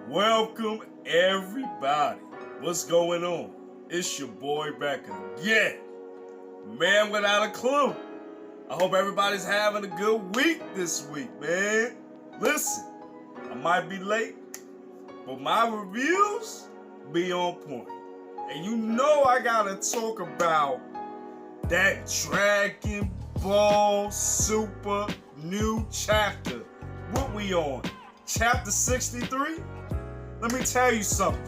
Welcome everybody. What's going on? It's your boy back again. Man without a clue. I hope everybody's having a good week this week, man. Listen, I might be late, but my reviews be on point. And you know I gotta talk about that Dragon Ball Super new chapter. What we on? Chapter 63? Let me tell you something.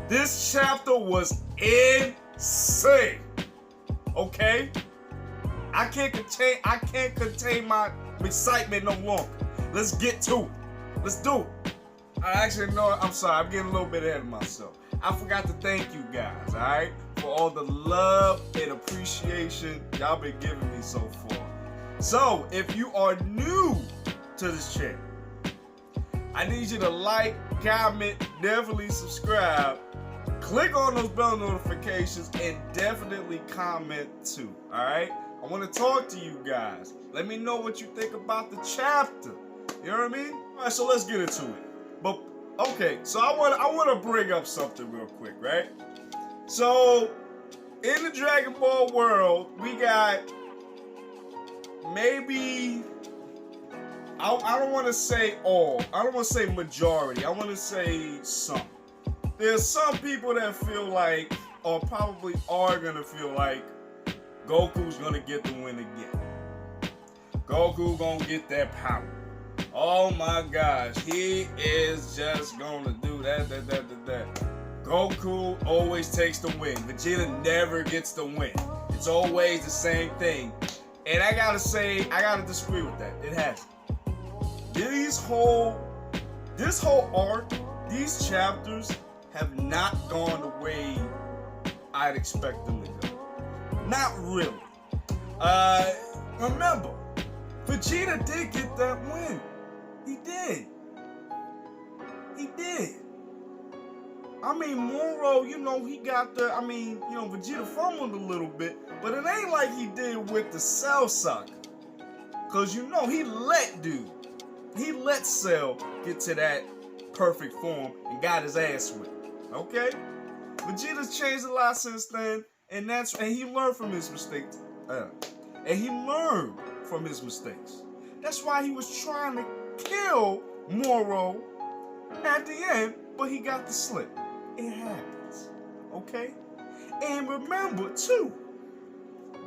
This chapter was insane. Okay? I can't contain my excitement no longer. Let's get to it. Let's do it. I'm sorry, I'm getting a little bit ahead of myself. I forgot to thank you guys, alright? For all the love and appreciation y'all been giving me so far. So, if you are new to this channel, I need you to like, comment, definitely subscribe, click on those bell notifications, and definitely comment too, alright? I want to talk to you guys. Let me know what you think about the chapter. You know what I mean? Alright, so let's get into it. But, okay, so I want to bring up something real quick, right? So, in the Dragon Ball world, we got maybe... I don't want to say all. I don't want to say majority. I want to say some. There's some people that feel like, or probably are going to feel like, Goku's going to get the win again. Goku going to get that power. Oh my gosh. He is just going to do that. Goku always takes the win. Vegeta never gets the win. It's always the same thing. And I got to say, I got to disagree with that. It hasn't. This whole arc, these chapters have not gone the way I'd expect them to go. Not really. Remember, Vegeta did get that win. He did. I mean, Moro, he got the, Vegeta fumbled a little bit, but it ain't like he did with the Cell Saga. Cause he let Cell get to that perfect form and got his ass whipped. Okay? Vegeta's changed a lot since then, and he learned from his mistakes. That's why he was trying to kill Moro at the end, but he got the slip. It happens. Okay? And remember, too,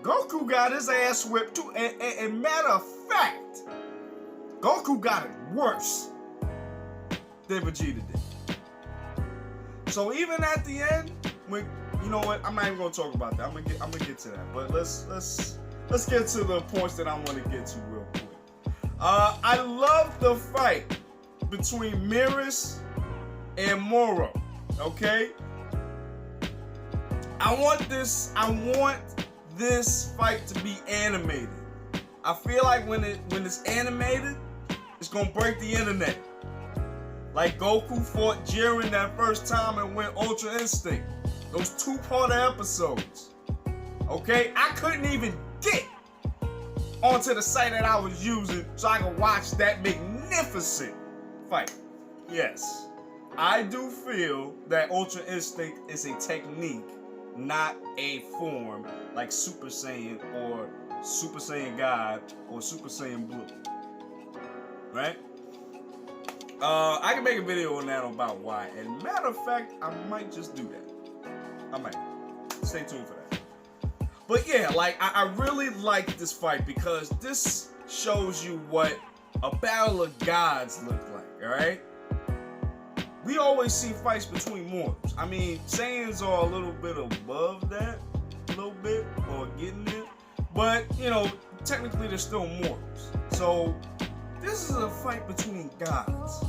Goku got his ass whipped, too. And matter of fact, Goku got it worse than Vegeta did. So even at the end, when you know what, I'm not even gonna talk about that. I'm gonna get to that. But let's get to the points that I want to get to real quick. I love the fight between Miris and Moro. Okay? I want this fight to be animated. I feel like when it's animated, it's gonna break the internet. Like Goku fought Jiren that first time and went Ultra Instinct. Those 2-part episodes. Okay? I couldn't even get onto the site that I was using so I could watch that magnificent fight. Yes, I do feel that Ultra Instinct is a technique, not a form like Super Saiyan or Super Saiyan God or Super Saiyan Blue. Right? I can make a video on that about why. And matter of fact, I might just do that. I might. Stay tuned for that. But yeah, like I really like this fight because this shows you what a battle of gods look like, alright? We always see fights between mortals. I mean, Saiyans are a little bit above that, a little bit, or getting there. But, technically they're still mortals. So, this is a fight between gods.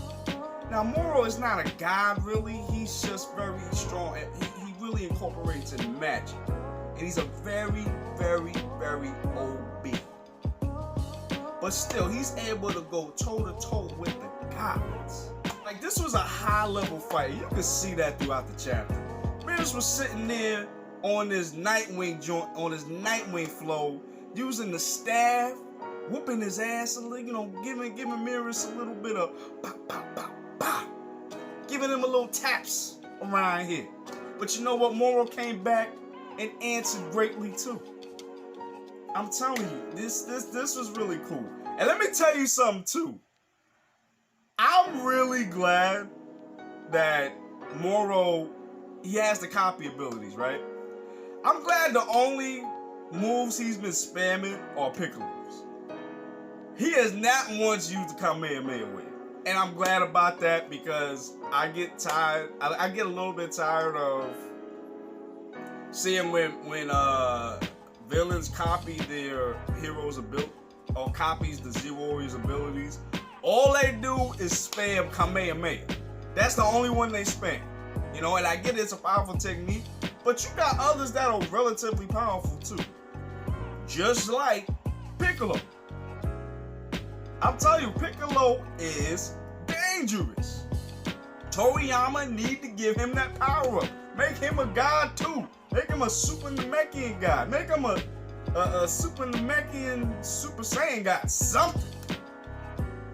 Now, Moro is not a god, really. He's just very strong. He really incorporates in magic. And he's a very, very, very old being. But still, he's able to go toe-to-toe with the gods. Like, this was a high-level fight. You can see that throughout the chapter. Miris was sitting there on his Nightwing joint, on his Nightwing flow, using the staff, whooping his ass a little, giving Miris a little bit of pop, pop, pop, pop. giving him a little taps around here. But you know what? Moro came back and answered greatly too. I'm telling you, this was really cool. And let me tell you something too. I'm really glad that Moro, he has the copy abilities, right? I'm glad the only moves he's been spamming are Piccolos. He has not once used the Kamehameha wave. And I'm glad about that because I get tired. I get a little bit tired of seeing when villains copy their heroes' ability or copies the Zero Warrior's abilities. All they do is spam Kamehameha. That's the only one they spam. You know, and I get it's a powerful technique, but you got others that are relatively powerful too. Just like Piccolo. I'll tell you, Piccolo is dangerous. Toriyama need to give him that power up. Make him a god too. Make him a Super Namekian god. Make him a Super Namekian Super Saiyan god. Something.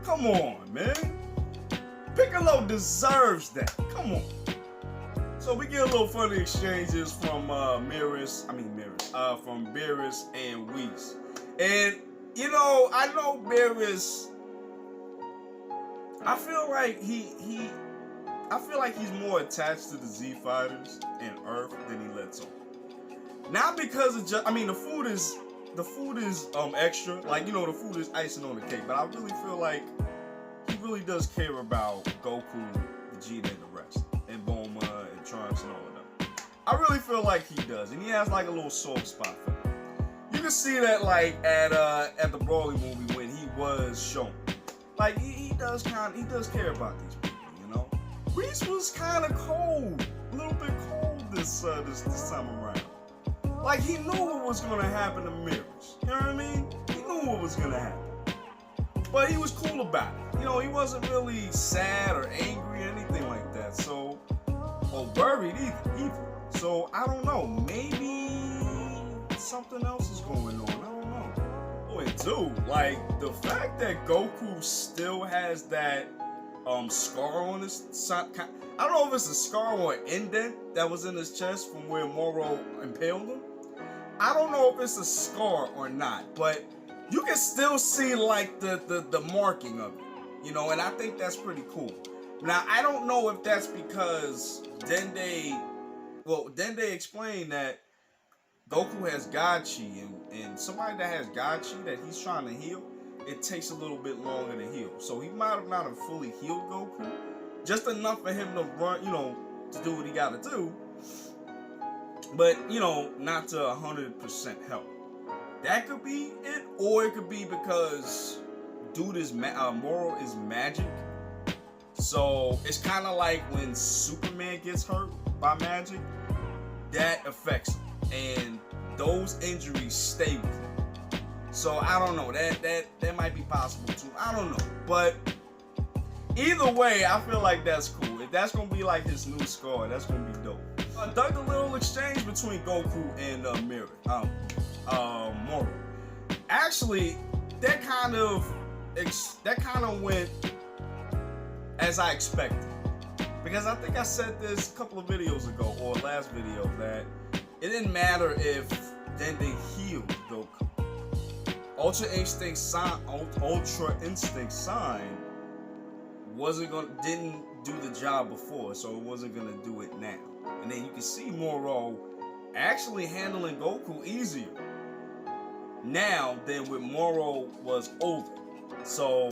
Come on, man. Piccolo deserves that. Come on. So we get a little funny exchanges from Miris and Whis. And you know, I know Miris. I feel like he's more attached to the Z Fighters and Earth than he lets on. Not because of just, I mean, the food is extra. Like, you know, the food is icing on the cake. But I really feel like he really does care about Goku, Vegeta, and the rest, and Bulma and Trunks and all of them. I really feel like he does, and he has like a little soft spot for them. You can see that like at the Broly movie when he was shown. Like he does care about these people, you know. Whis was kind of cold, a little bit cold this time around. Like he knew what was gonna happen to Miris. You know what I mean? He knew what was gonna happen, but he was cool about it. You know, he wasn't really sad or angry or anything like that. So, or worried either. So I don't know. Maybe something else is going on. I don't know. Oh, and two, like the fact that Goku still has that scar on his side. I don't know if it's a scar or an indent that was in his chest from where Moro impaled him. I don't know if it's a scar or not, but you can still see like the marking of it, you know, and I think that's pretty cool. Now I don't know if that's because Dende explained that Goku has God Chi, and somebody that has God Chi that he's trying to heal, it takes a little bit longer to heal. So he might have not have fully healed Goku, just enough for him to run, you know, to do what he got to do, but you know, not to 100% help. That could be it, or it could be because dude is Moro is magic, so it's kind of like when Superman gets hurt by magic, that affects him, and those injuries stay with him. So I don't know, that might be possible too. I don't know, but either way, I feel like that's cool. If that's gonna be like his new scar, that's gonna be dope. I dug the little exchange between Goku and Moro. Actually, that kind of went as I expected. Because I think I said this a couple of videos ago, or last video, that it didn't matter if Dende healed Goku. Ultra Instinct Sign didn't do the job before, so it wasn't gonna do it now. And then you can see Moro actually handling Goku easier now than when Moro was older. So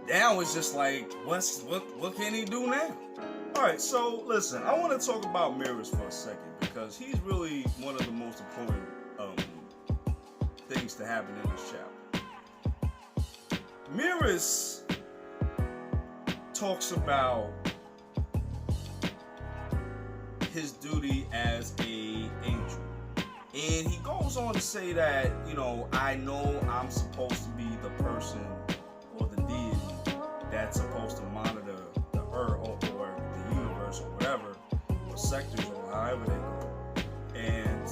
now it's just like, what can he do now? Alright, so listen, I want to talk about Miris for a second, because he's really one of the most important things to happen in this chapter. Miris talks about his duty as a angel, and he goes on to say that, you know, I know I'm supposed to be the person or the deity that's supposed to monitor the earth or the universe or whatever, or sectors or however they go, and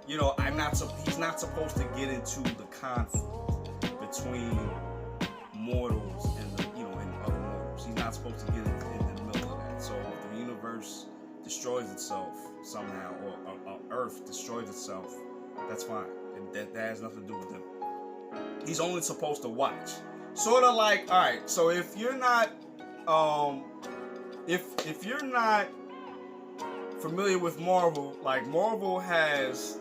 you know, he's not supposed to get into the conflict between mortals and and other destroys itself somehow, or Earth destroys itself, that's fine. That has nothing to do with him. He's only supposed to watch. Sort of like, all right. So if you're not, if you're not familiar with Marvel, like Marvel has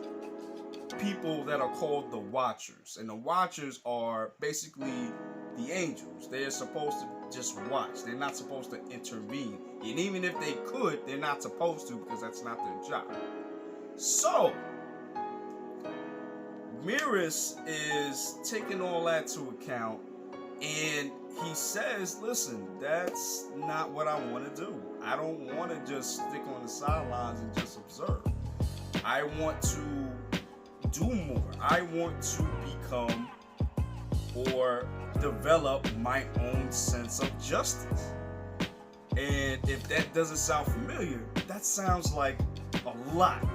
people that are called the Watchers, and the Watchers are basically the angels. They're supposed to just watch. They're not supposed to intervene, and even if they could, they're not supposed to, because that's not their job. So Miris is taking all that to account, and he says, listen, that's not what I want to do. I don't want to just stick on the sidelines and just observe. I want to do more. I want to become or develop my own sense of justice. And if that doesn't sound familiar, that sounds like a lot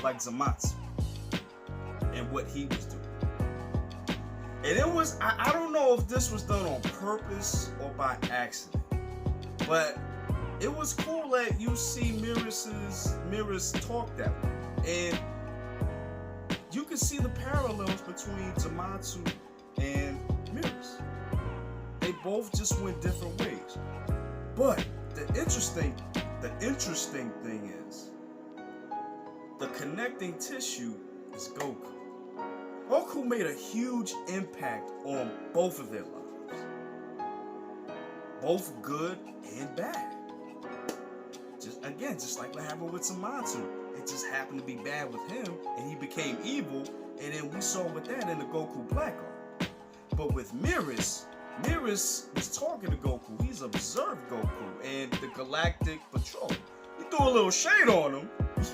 like Zamatsu and what he was doing. And it was, I don't know if this was done on purpose or by accident, but it was cool that you see Miris talk that way. And you can see the parallels between Zamatsu and Miris. They both just went different ways. But the interesting thing is, the connecting tissue is Goku. Goku made a huge impact on both of their lives. Both good and bad. Just like what happened with Zamatsu. It just happened to be bad with him, and he became evil, and then we saw with that in the Goku Black arc. But with Miris was talking to Goku. He's observed Goku and the Galactic Patrol. He threw a little shade on him,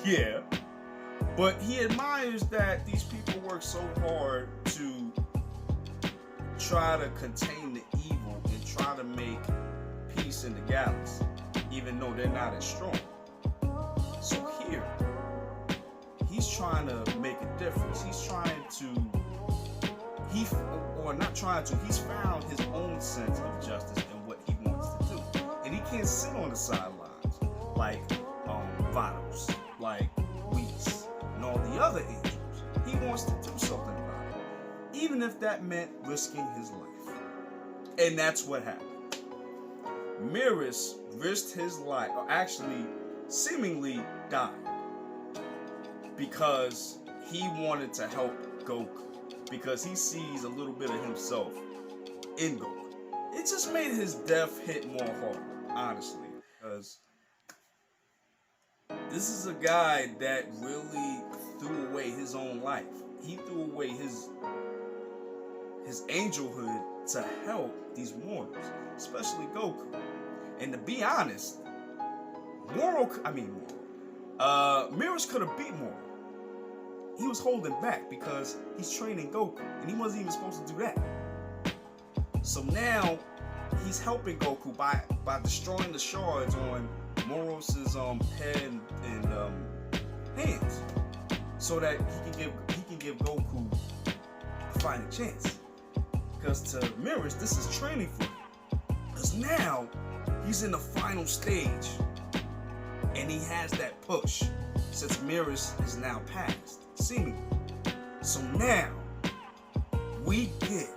yeah. But he admires that these people work so hard to try to contain the evil and try to make peace in the galaxy, even though they're not as strong. So here, he's trying to make a difference. He's found his own sense of justice and what he wants to do. And he can't sit on the sidelines like Vados, like Whis, and all the other angels. He wants to do something about it, even if that meant risking his life. And that's what happened. Miris risked his life, or actually seemingly died, because he wanted to help Goku, because he sees a little bit of himself in Goku. It just made his death hit more hard, honestly, because this is a guy that really threw away his own life. He threw away his angelhood to help these mortals, especially Goku. And to be honest, Miris could have beat Moro. He was holding back because he's training Goku, and he wasn't even supposed to do that. So now he's helping Goku by destroying the shards on Moros's head and hands, so that he can give Goku a fighting chance. Because to Miris, this is training for him. Because now he's in the final stage, and he has that push since Miris is now passed, seemingly. So now we get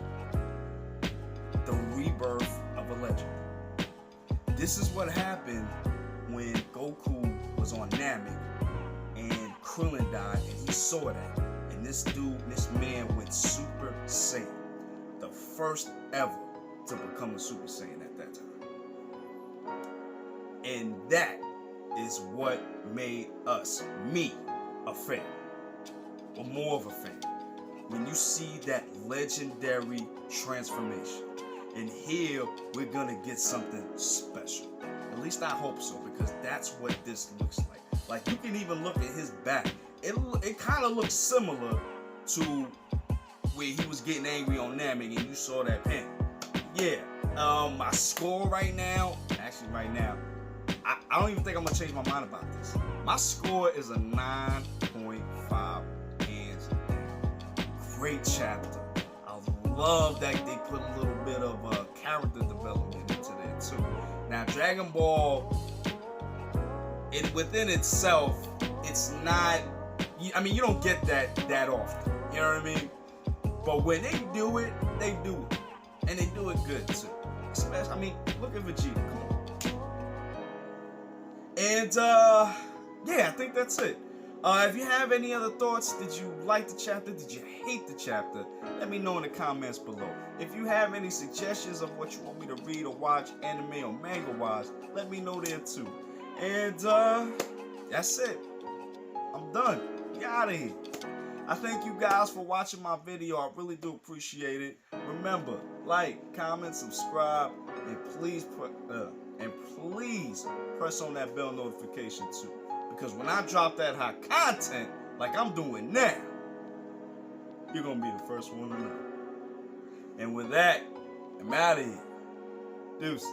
the rebirth of a legend. This is what happened when Goku was on Namek and Krillin died, and he saw that. And this man went Super Saiyan. The first ever to become a Super Saiyan at that time. And that is what made me, a fan, or more of a fan. When you see that legendary transformation. And here, we're gonna get something special. At least I hope so, because that's what this looks like. Like, you can even look at his back. It kind of looks similar to where he was getting angry on Namek and you saw that pen. Yeah, my score right now, I don't even think I'm gonna change my mind about this. My score is a 9.5, hands down. Great chapter. I love that they put a little bit of character development into there too. Now, Dragon Ball it within itself, it's not. I mean, you don't get that often. You know what I mean? But when they do it, and they do it good too. Especially, I mean, look at Vegeta. Come on. And yeah, I think that's it. If you have any other thoughts, did you like the chapter? Did you hate the chapter? Let me know in the comments below. If you have any suggestions of what you want me to read or watch, anime or manga wise, let me know there too. And that's it. I'm done. Get out of here. I thank you guys for watching my video. I really do appreciate it. Remember, like, comment, subscribe, and please press on that bell notification too. Because when I drop that hot content, like I'm doing now, you're gonna be the first one to know. And with that, I'm out of here. Deuces.